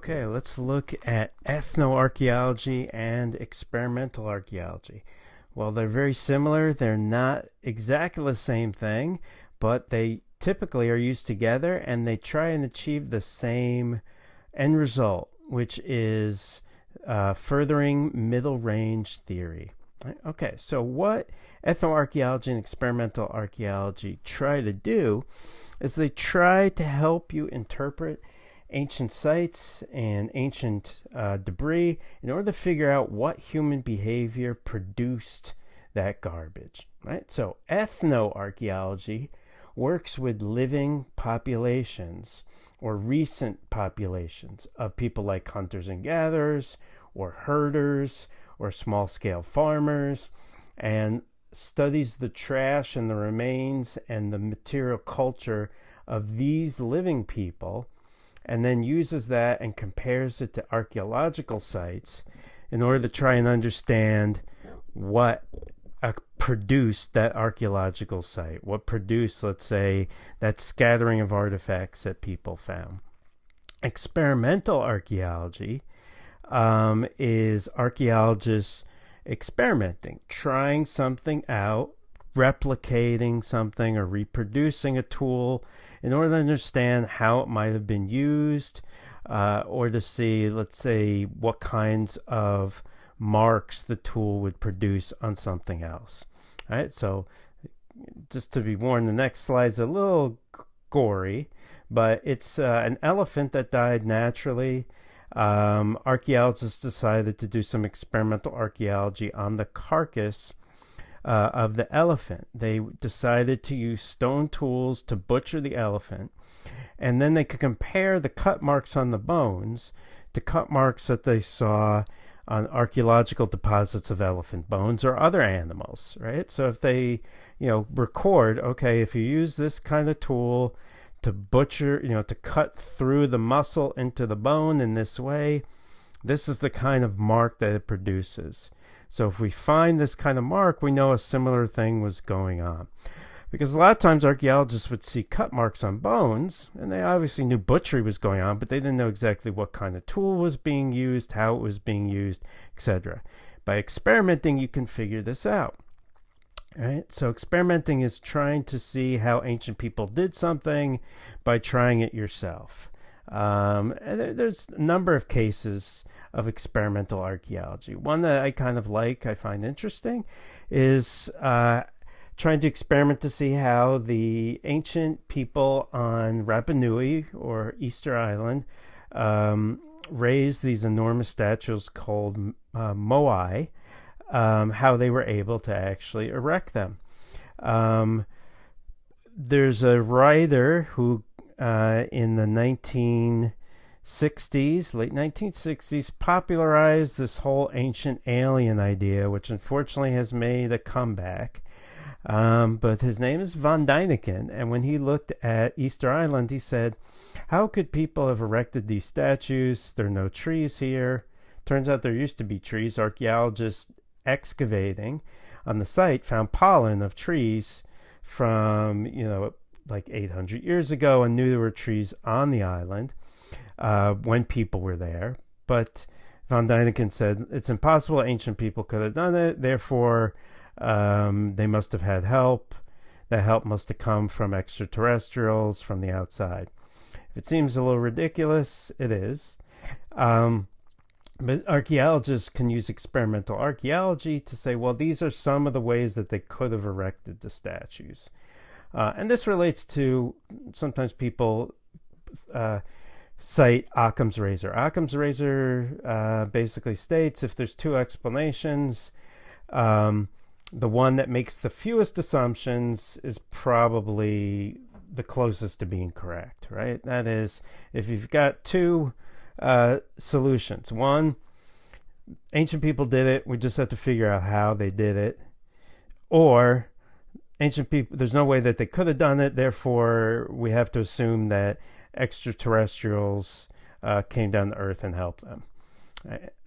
Okay, let's look at ethnoarchaeology and experimental archaeology. Well, they're very similar. They're not exactly the same thing, but they typically are used together and they try and achieve the same end result, which is furthering middle range theory. Okay, so what ethnoarchaeology and experimental archaeology try to do is they try to help you interpret ancient sites and ancient debris in order to figure out what human behavior produced that garbage. Right? So ethnoarchaeology works with living populations or recent populations of people like hunters and gatherers or herders or small-scale farmers, and studies the trash and the remains and the material culture of these living people, and then uses that and compares it to archaeological sites in order to try and understand what produced that archaeological site, what produced, let's say, that scattering of artifacts that people found. Experimental archaeology is archaeologists experimenting, trying something out, replicating something or reproducing a tool in order to understand how it might have been used, or to see, let's say, what kinds of marks the tool would produce on something else. All right, so just to be warned, the next slide is a little gory, but it's an elephant that died naturally. Archaeologists decided to do some experimental archaeology on the carcass of the elephant. They decided to use stone tools to butcher the elephant, and then they could compare the cut marks on the bones to cut marks that they saw on archaeological deposits of elephant bones or other animals, right? So if they, record, okay, if you use this kind of tool to butcher, to cut through the muscle into the bone in this way, this is the kind of mark that it produces. So if we find this kind of mark, we know a similar thing was going on. Because a lot of times archaeologists would see cut marks on bones, and they obviously knew butchery was going on, but they didn't know exactly what kind of tool was being used, how it was being used, etc. By experimenting, you can figure this out. Right? So experimenting is trying to see how ancient people did something by trying it yourself. And there's a number of cases of experimental archaeology. One that I kind of like, I find interesting, is trying to experiment to see how the ancient people on Rapa Nui or Easter Island raised these enormous statues called moai, how they were able to actually erect them. There's a writer who in the late 1960s, popularized this whole ancient alien idea, which unfortunately has made a comeback. But his name is von Dainiken, and when he looked at Easter Island, he said, how could people have erected these statues? There are no trees here. Turns out there used to be trees. Archaeologists excavating on the site found pollen of trees from, like 800 years ago, and knew there were trees on the island when people were there. But von Dainiken said it's impossible ancient people could have done it, therefore they must have had help. That help must have come from extraterrestrials from the outside. If it seems a little ridiculous, it is. But archaeologists can use experimental archaeology to say, well, these are some of the ways that they could have erected the statues. And this relates to, sometimes people cite Occams Razor. Occams Razor basically states if there's two explanations, the one that makes the fewest assumptions is probably the closest to being correct, right? That is, if you've got two solutions. One, ancient people did it, we just have to figure out how they did it. Or, ancient people, there's no way that they could have done it, therefore we have to assume that extraterrestrials came down to Earth and helped them.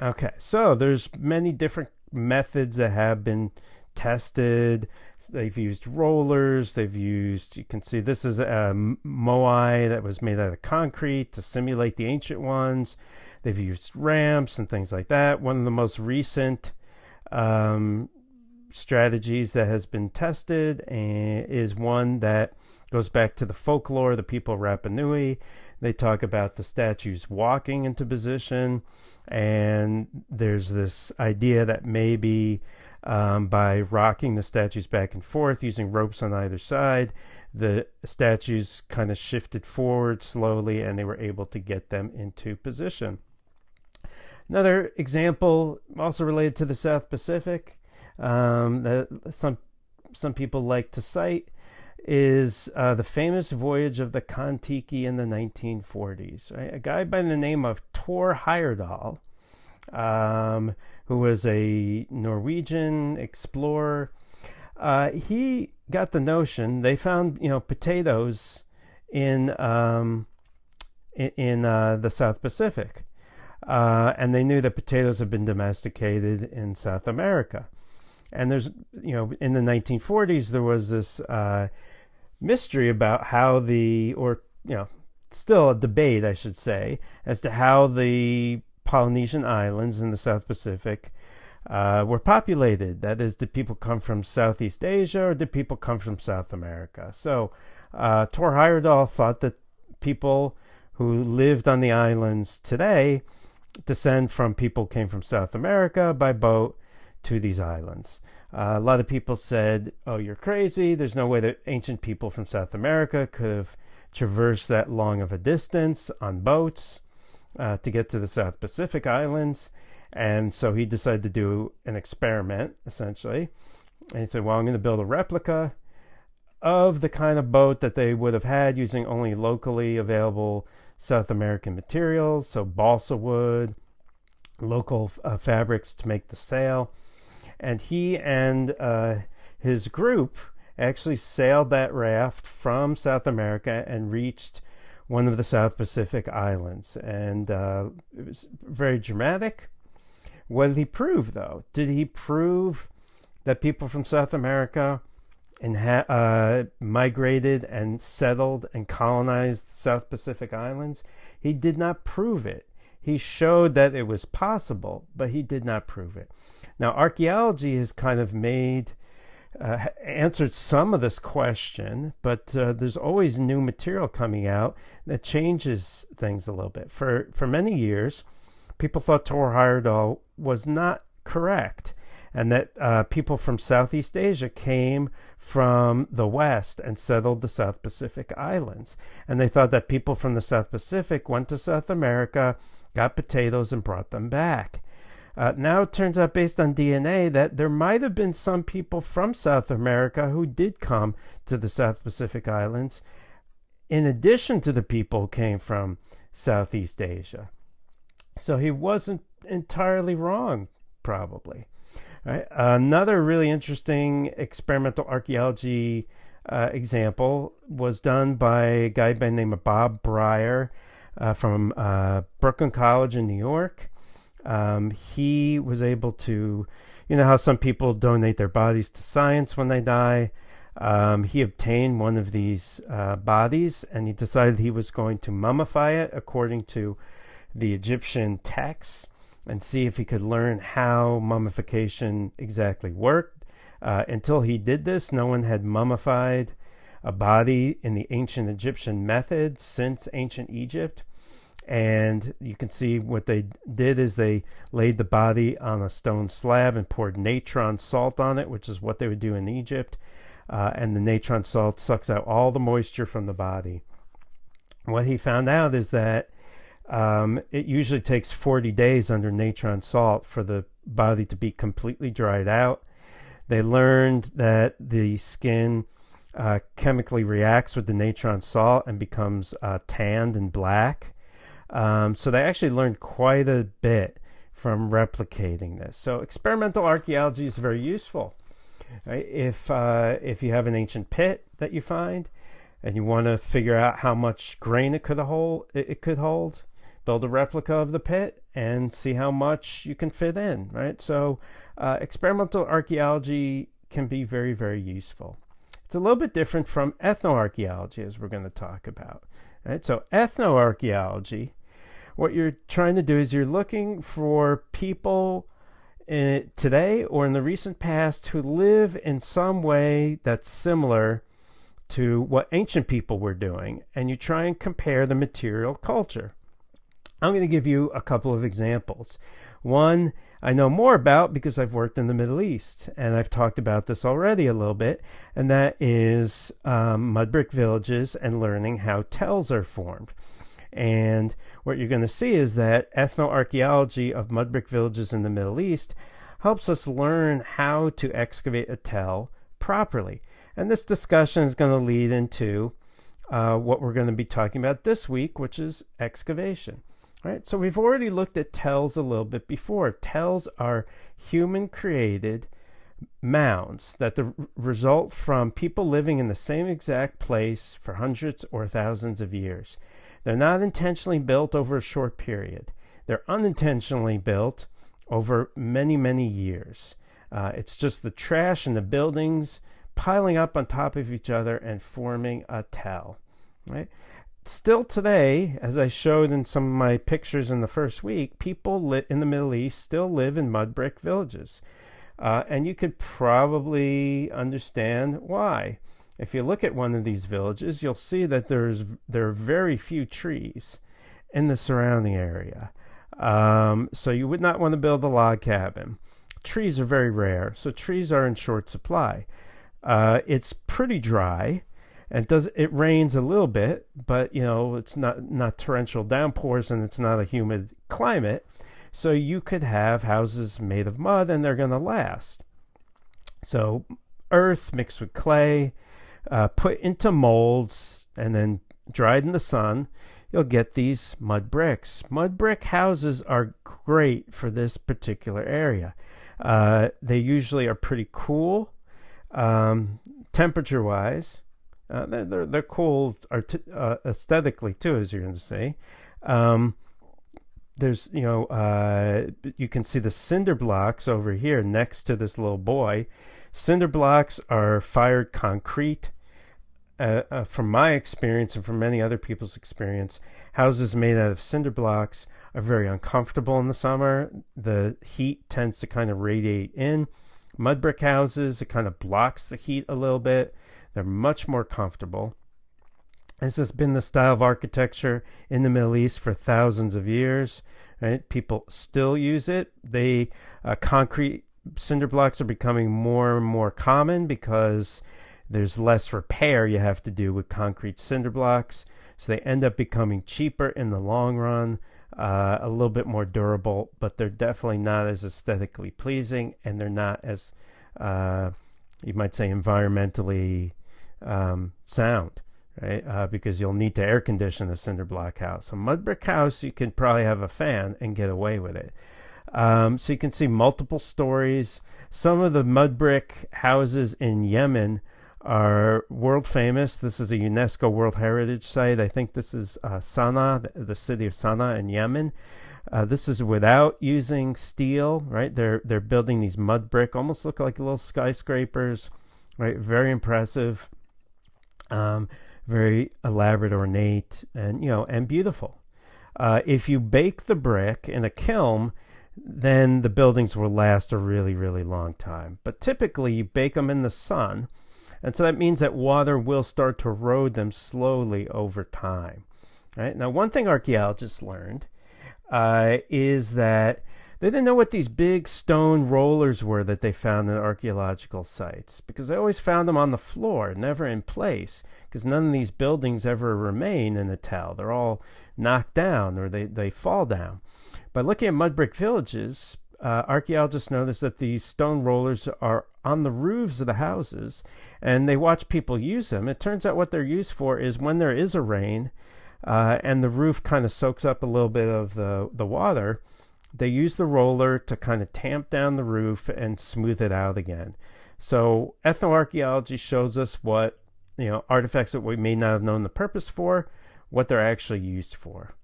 Okay, so there's many different methods that have been tested. They've used rollers. They've used, you can see this is a moai that was made out of concrete to simulate the ancient ones. They've used ramps and things like that. One of the most recent strategies that has been tested is one that goes back to the folklore of the people of Rapa Nui. They talk about the statues walking into position, and there's this idea that maybe by rocking the statues back and forth using ropes on either side, the statues kind of shifted forward slowly and they were able to get them into position. Another example, also related to the South Pacific, that some people like to cite, is the famous voyage of the Kon-Tiki in the 1940s. Right? A guy by the name of Thor Heyerdahl, who was a Norwegian explorer, he got the notion. They found potatoes in the South Pacific, and they knew that potatoes had been domesticated in South America. And there's in the 1940s there was this mystery about how still a debate, I should say, as to how the Polynesian islands in the South Pacific were populated. That is, did people come from Southeast Asia or did people come from South America? So Thor Heyerdahl thought that people who lived on the islands today descend from people who came from South America by boat to these islands. A lot of people said, oh, you're crazy. There's no way that ancient people from South America could have traversed that long of a distance on boats to get to the South Pacific islands. And so he decided to do an experiment, essentially. And he said, well, I'm going to build a replica of the kind of boat that they would have had using only locally available South American materials, so balsa wood, local fabrics to make the sail. And he and his group actually sailed that raft from South America and reached one of the South Pacific islands. And it was very dramatic. What did he prove, though? Did he prove that people from South America migrated and settled and colonized the South Pacific islands? He did not prove it. He showed that it was possible, but he did not prove it. Now, archaeology has kind of answered some of this question, but there's always new material coming out that changes things a little bit. For many years, people thought Thor Heyerdahl was not correct, and that people from Southeast Asia came from the West and settled the South Pacific islands. And they thought that people from the South Pacific went to South America, got potatoes, and brought them back. Now it turns out, based on DNA, that there might have been some people from South America who did come to the South Pacific islands, in addition to the people who came from Southeast Asia. So he wasn't entirely wrong, probably. Right? Another really interesting experimental archaeology example was done by a guy by the name of Bob Breyer from Brooklyn College in New York. He was able to, how some people donate their bodies to science when they die. He obtained one of these bodies, and he decided he was going to mummify it according to the Egyptian texts and see if he could learn how mummification exactly worked. Until he did this, no one had mummified a body in the ancient Egyptian method since ancient Egypt. And you can see what they did is they laid the body on a stone slab and poured natron salt on it, which is what they would do in Egypt. And the natron salt sucks out all the moisture from the body. What he found out is that it usually takes 40 days under natron salt for the body to be completely dried out. They learned that the skin chemically reacts with the natron salt and becomes tanned and black. So they actually learned quite a bit from replicating this. So experimental archaeology is very useful. Right? If you have an ancient pit that you find and you want to figure out how much grain it could hold, build a replica of the pit and see how much you can fit in. Right? So experimental archaeology can be very, very useful. It's a little bit different from ethnoarchaeology, as we're going to talk about. Right? So ethnoarchaeology, what you're trying to do is you're looking for people today or in the recent past who live in some way that's similar to what ancient people were doing, and you try and compare the material culture. I'm going to give you a couple of examples. One I know more about because I've worked in the Middle East, and I've talked about this already a little bit, and that is mud brick villages and learning how tells are formed. And what you're going to see is that ethnoarchaeology of mud brick villages in the Middle East helps us learn how to excavate a tell properly. And this discussion is going to lead into what we're going to be talking about this week, which is excavation. Right? So we've already looked at tells a little bit before. Tells are human-created mounds that result from people living in the same exact place for hundreds or thousands of years. They're not intentionally built over a short period. They're unintentionally built over many, many years. It's just the trash and the buildings piling up on top of each other and forming a tell. Right? Still today, as I showed in some of my pictures in the first week, people in the Middle East still live in mud brick villages. And you could probably understand why. If you look at one of these villages, you'll see that there are very few trees in the surrounding area. So you would not want to build a log cabin. Trees are very rare, so trees are in short supply. It's pretty dry. And it rains a little bit, but it's not torrential downpours, and it's not a humid climate. So you could have houses made of mud, and they're going to last. So earth mixed with clay, put into molds, and then dried in the sun, you'll get these mud bricks. Mud brick houses are great for this particular area. They usually are pretty cool, temperature-wise. They're cool aesthetically too, as you're going to see. There's you can see the cinder blocks over here next to this little boy. Cinder blocks are fired concrete. From my experience and from many other people's experience, houses made out of cinder blocks are very uncomfortable in the summer. The heat tends to kind of radiate in. Mud brick houses, it kind of blocks the heat a little bit. They're much more comfortable. This has been the style of architecture in the Middle East for thousands of years. Right? People still use it. Concrete cinder blocks are becoming more and more common because there's less repair you have to do with concrete cinder blocks. So they end up becoming cheaper in the long run, a little bit more durable, but they're definitely not as aesthetically pleasing, and they're not as, you might say, environmentally sound, right? Because you'll need to air condition a cinder block house. A mud brick house, you can probably have a fan and get away with it. So you can see multiple stories. Some of the mud brick houses in Yemen are world famous. This is a UNESCO World Heritage Site. I think this is Sana'a, the city of Sana'a in Yemen. This is without using steel, right? They're building these mud brick, almost look like little skyscrapers, right? Very impressive. Very elaborate, ornate, and beautiful. If you bake the brick in a kiln, then the buildings will last a really, really long time. But typically, you bake them in the sun, and so that means that water will start to erode them slowly over time. Right? Now, one thing archaeologists learned is that they didn't know what these big stone rollers were that they found in archaeological sites, because they always found them on the floor, never in place, because none of these buildings ever remain in the tell. They're all knocked down, or they fall down. By looking at mud brick villages, archaeologists noticed that these stone rollers are on the roofs of the houses, and they watch people use them. It turns out what they're used for is when there is a rain, and the roof kind of soaks up a little bit of the water, they use the roller to kind of tamp down the roof and smooth it out again. So ethnoarchaeology shows us what, artifacts that we may not have known the purpose for, what they're actually used for.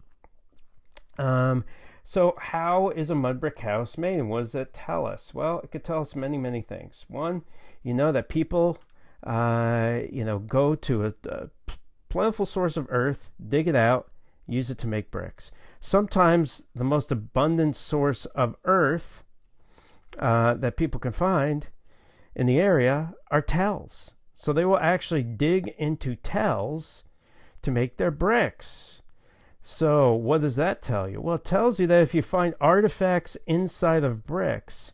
So how is a mud brick house made, and what does that tell us? Well, it could tell us many, many things. One, that people, go to a plentiful source of earth, dig it out, use it to make bricks. Sometimes the most abundant source of earth that people can find in the area are tells. So they will actually dig into tells to make their bricks. So what does that tell you? Well, it tells you that if you find artifacts inside of bricks,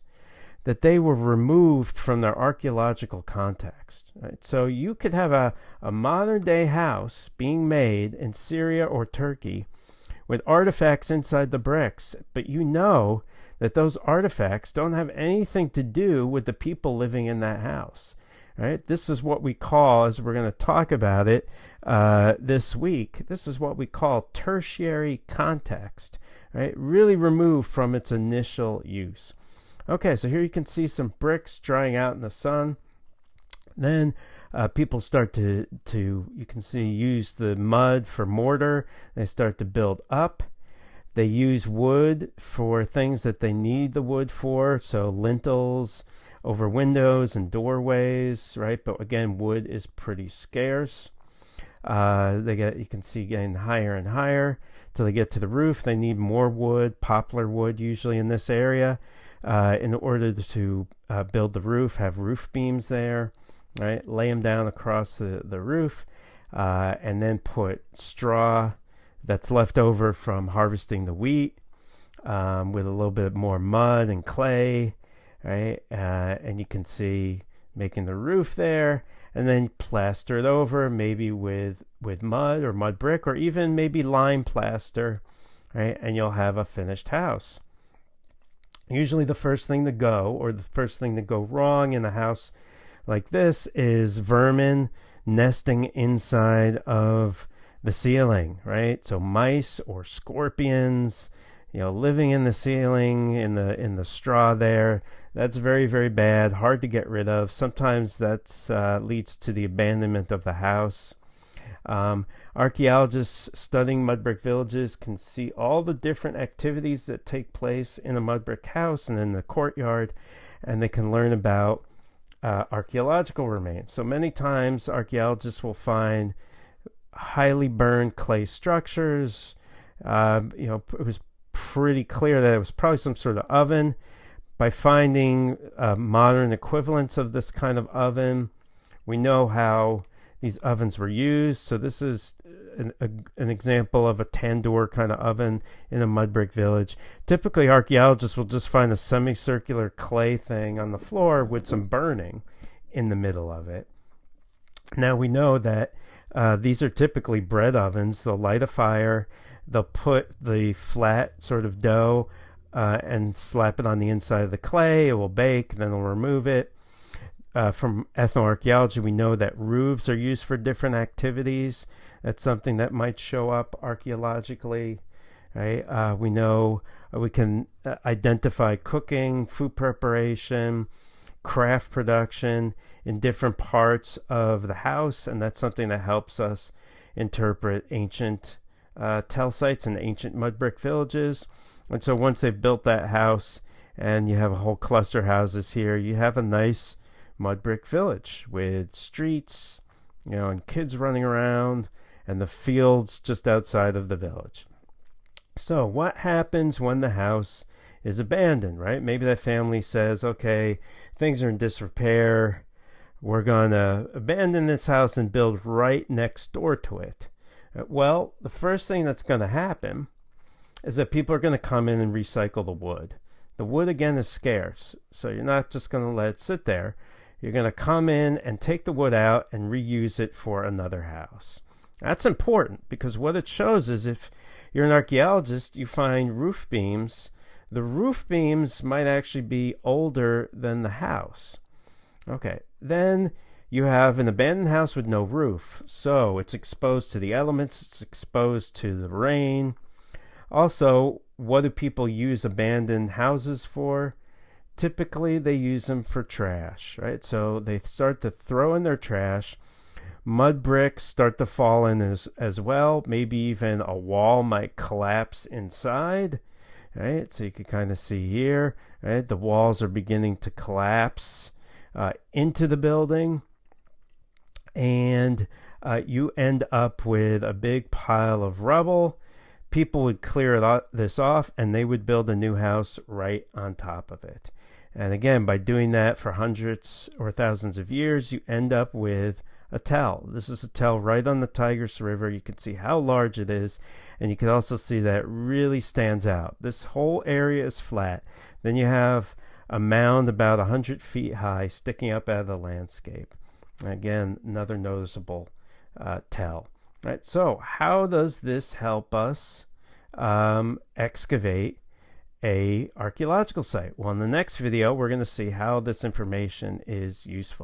that they were removed from their archaeological context. Right? So you could have a modern day house being made in Syria or Turkey with artifacts inside the bricks, but that those artifacts don't have anything to do with the people living in that house. Right? This is what we call, as we're going to talk about it this week, this is what we call tertiary context, right? Really removed from its initial use. Okay, so here you can see some bricks drying out in the sun. Then people start to you can see, use the mud for mortar. They start to build up. They use wood for things that they need the wood for, so lintels over windows and doorways, right? But again, wood is pretty scarce. You can see getting higher and higher till they get to the roof. They need more wood, poplar wood usually in this area, in order to build the roof, have roof beams there, right? Lay them down across the roof, and then put straw that's left over from harvesting the wheat, with a little bit more mud and clay, right? And you can see making the roof there, and then plaster it over, maybe with mud or mud brick, or even maybe lime plaster, right? And you'll have a finished house. Usually the first thing to go, or the first thing to go wrong in a house like this, is vermin nesting inside of the ceiling, right? So mice or scorpions, living in the ceiling, in the straw there. That's very, very bad, hard to get rid of. Sometimes that leads to the abandonment of the house. Archaeologists studying mud brick villages can see all the different activities that take place in a mud brick house and in the courtyard, and they can learn about archaeological remains. So many times archaeologists will find highly burned clay structures. It was pretty clear that it was probably some sort of oven. By finding modern equivalents of this kind of oven, we know how these ovens were used. So this is an example of a tandoor kind of oven in a mud brick village. Typically, archaeologists will just find a semicircular clay thing on the floor with some burning in the middle of it. Now we know that these are typically bread ovens. They'll light a fire. They'll put the flat sort of dough and slap it on the inside of the clay. It will bake, then they'll remove it. From ethnoarchaeology, we know that roofs are used for different activities. That's something that might show up archaeologically, right? We know we can identify cooking, food preparation, craft production in different parts of the house, and that's something that helps us interpret ancient tell sites and ancient mud brick villages. And so once they've built that house and you have a whole cluster of houses here, you have a nice mud brick village with streets, and kids running around, and the fields just outside of the village. So what happens when the house is abandoned, right? Maybe that family says, okay, things are in disrepair. We're going to abandon this house and build right next door to it. Well, the first thing that's going to happen is that people are going to come in and recycle the wood. The wood, again, is scarce, so you're not just going to let it sit there. You're going to come in and take the wood out and reuse it for another house. That's important because what it shows is if you're an archaeologist, you find roof beams. The roof beams might actually be older than the house. Okay, then you have an abandoned house with no roof. So it's exposed to the elements, it's exposed to the rain. Also, what do people use abandoned houses for? Typically, they use them for trash, right? So they start to throw in their trash. Mud bricks start to fall in as well. Maybe even a wall might collapse inside. right? So you can kind of see here, right? The walls are beginning to collapse into the building, and you end up with a big pile of rubble. People would clear this off, and they would build a new house right on top of it. And again, by doing that for hundreds or thousands of years, you end up with a tell. This is a tell right on the Tigris River. You can see how large it is, and you can also see that it really stands out. This whole area is flat. Then you have a mound about 100 feet high sticking up out of the landscape. Again, another noticeable tell. Right, so how does this help us excavate a archaeological site? Well, in the next video, we're going to see how this information is useful.